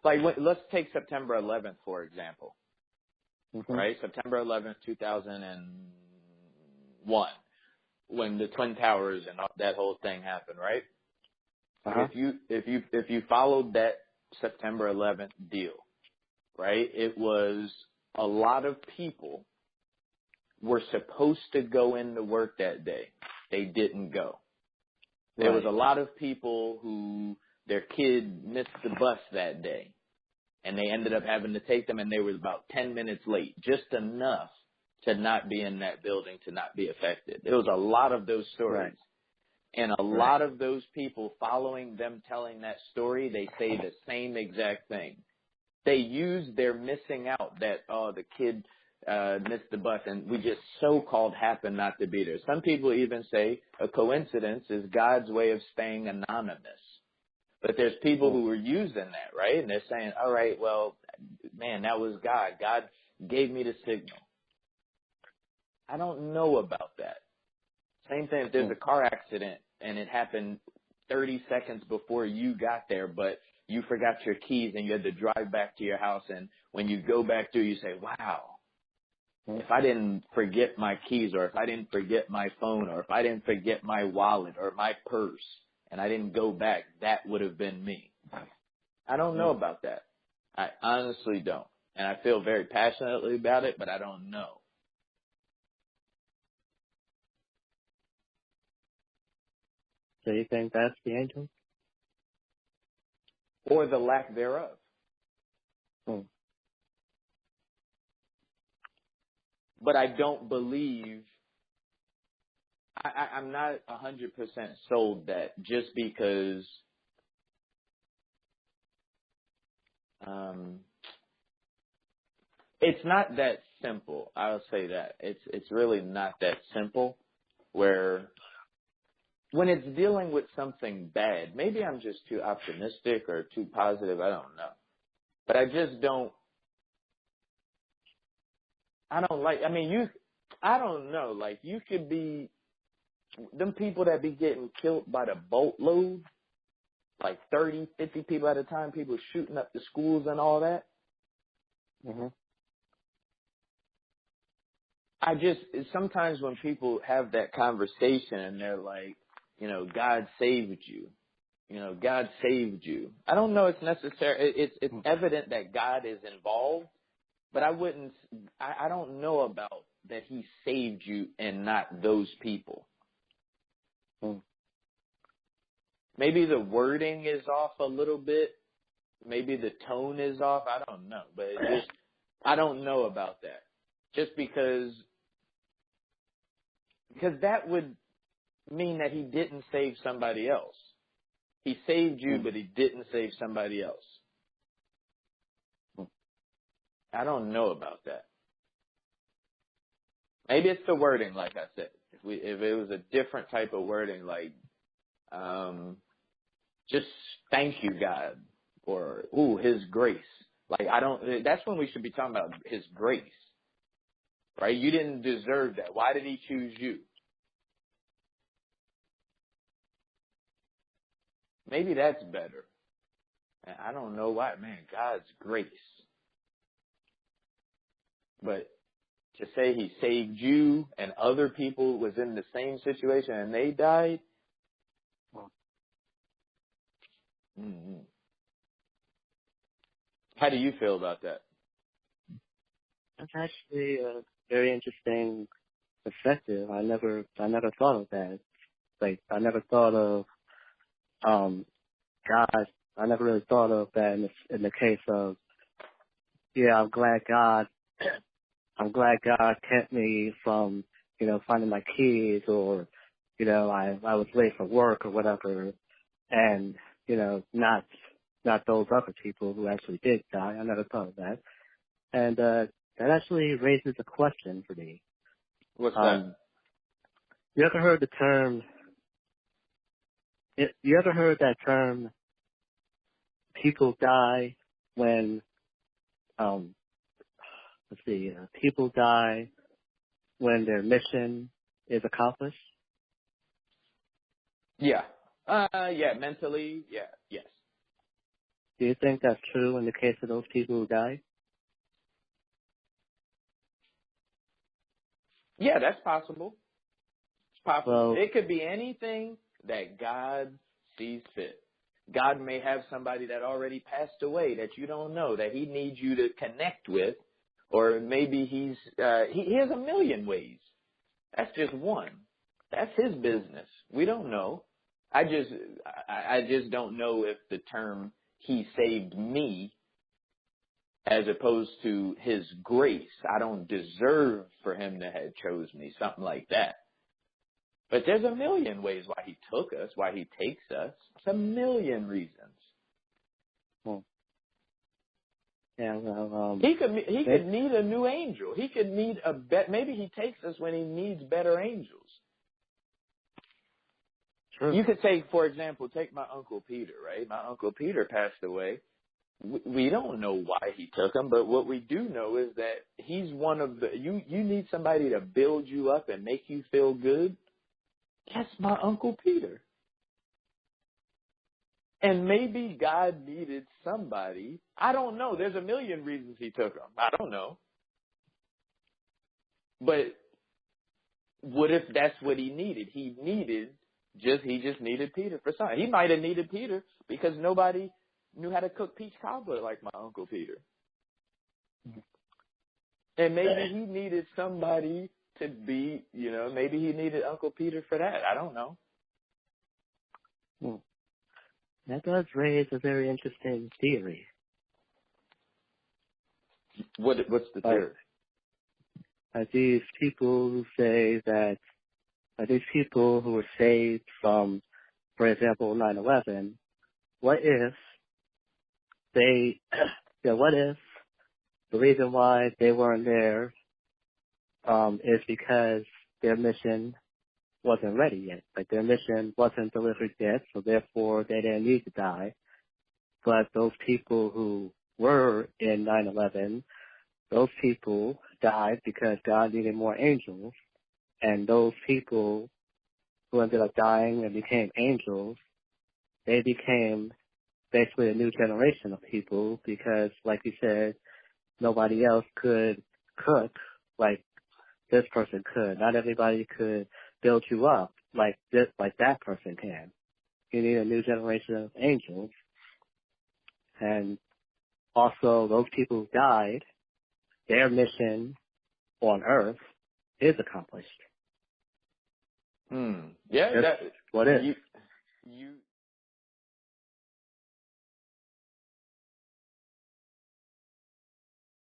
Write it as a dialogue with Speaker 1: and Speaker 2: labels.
Speaker 1: Like, let's take September 11th, for example,
Speaker 2: Mhm.
Speaker 1: right? September 11th, 2001, when the Twin Towers and that whole thing happened, right?
Speaker 2: Uh huh.
Speaker 1: If you followed that September 11th deal, right? It was a lot of people were supposed to go into work that day. They didn't go. There was
Speaker 2: Right.
Speaker 1: a lot of people who their kid missed the bus that day, and they ended up having to take them, and they were about 10 minutes late, just enough to not be in that building, to not be affected. There was a lot of those
Speaker 2: Right.
Speaker 1: stories. And a
Speaker 2: Right.
Speaker 1: lot of those people following them telling that story, they say the same exact thing. They use their missing out that, oh, the kid missed the bus, and we just so-called happen not to be there. Some people even say a coincidence is God's way of staying anonymous. But there's people
Speaker 2: Mm.
Speaker 1: who are using that, right? And they're saying, all right, well, man, that was God. God gave me the signal. I don't know about that. Same thing if there's a
Speaker 2: Mm.
Speaker 1: car accident and it happened 30 seconds before you got there, but you forgot your keys and you had to drive back to your house. And when you go back through, you say, wow,
Speaker 2: Mm.
Speaker 1: if I didn't forget my keys, or if I didn't forget my phone, or if I didn't forget my wallet or my purse and I didn't go back, that would have been me. I don't know
Speaker 2: Mm.
Speaker 1: about that. I honestly don't. And I feel very passionately about it, but I don't know.
Speaker 2: So you think that's the angel?
Speaker 1: Or the lack thereof.
Speaker 2: Mm.
Speaker 1: But I don't believe, I'm not 100% sold that just because it's not that simple. I'll say that. It's really not that simple, where when it's dealing with something bad, maybe I'm just too optimistic or too positive, I don't know. But I just don't, I don't know, like you could be, them people that be getting killed by the boatload, like 30, 50 people at a time, people shooting up the schools and all that.
Speaker 2: Mhm.
Speaker 1: Sometimes when people have that conversation and they're like, God saved you. God saved you. I don't know it's necessary. It's evident that God is involved, but I don't know about that he saved you and not those people.
Speaker 2: Mm.
Speaker 1: Maybe the wording is off a little bit. Maybe the tone is off. I don't know, but I don't know about that. Just because that would mean that he didn't save somebody else. He saved you,
Speaker 2: Mm.
Speaker 1: but he didn't save somebody else.
Speaker 2: Mm.
Speaker 1: I don't know about that. Maybe it's the wording, like I said. If it was a different type of wording, like just thank you, God, or His grace. Like that's when we should be talking about His grace, right? You didn't deserve that. Why did He choose you? Maybe that's better. I don't know why, man. God's grace, but to say He saved you and other people was in the same situation and they died. Mm-hmm. How do you feel about that?
Speaker 2: That's actually a very interesting perspective. I never thought of that. Like I never thought of God. I never really thought of that in the case of, yeah, I'm glad God kept me from, finding my keys, or, I was late for work or whatever, and, not those other people who actually did die. I never thought of that. And, that actually raises a question for me.
Speaker 1: What's that?
Speaker 2: You ever heard the term, you ever heard that term, people die when, people die when their mission is accomplished?
Speaker 1: Yeah. Yeah, mentally, yeah, yes.
Speaker 2: Do you think that's true in the case of those people who died?
Speaker 1: Yeah, that's possible. It's possible.
Speaker 2: Well,
Speaker 1: It could be anything that God sees fit. God may have somebody that already passed away that you don't know, that he needs you to connect with, or maybe he has a million ways. That's just one. That's his business. We don't know. I just don't know if the term "he saved me" as opposed to his grace. I don't deserve for him to have chose me, something like that. But there's a million ways why he took us, why he takes us. It's a million reasons.
Speaker 2: well yeah, well,
Speaker 1: He could need a new angel. He could need maybe he takes us when he needs better angels.
Speaker 2: true.
Speaker 1: You could take, for example, my Uncle Peter, right? My Uncle Peter passed away. We don't know why he took him, but what we do know is that he's one of the, you need somebody to build you up and make you feel good. That's my Uncle Peter. And maybe God needed somebody. I don't know. There's a million reasons he took him. I don't know. But what if that's what he needed? He just needed Peter for something. He might have needed Peter because nobody knew how to cook peach cobbler like my Uncle Peter. And maybe he needed somebody to be, maybe he needed Uncle Peter for that. I don't know.
Speaker 2: Well, that does raise a very interesting theory.
Speaker 1: What's the theory?
Speaker 2: These people who say that, these people who were saved from, for example, 9/11, what if what if the reason why they weren't there is because their mission wasn't ready yet. Like their mission wasn't delivered yet, so therefore they didn't need to die. But those people who were in 9/11, those people died because God needed more angels. And those people who ended up dying and became angels, they became basically a new generation of people because, like you said, nobody else could cook like this person could. Not everybody could build you up like that person can. You need a new generation of angels. And also those people who died, their mission on earth is accomplished.
Speaker 1: Yeah,
Speaker 2: what is?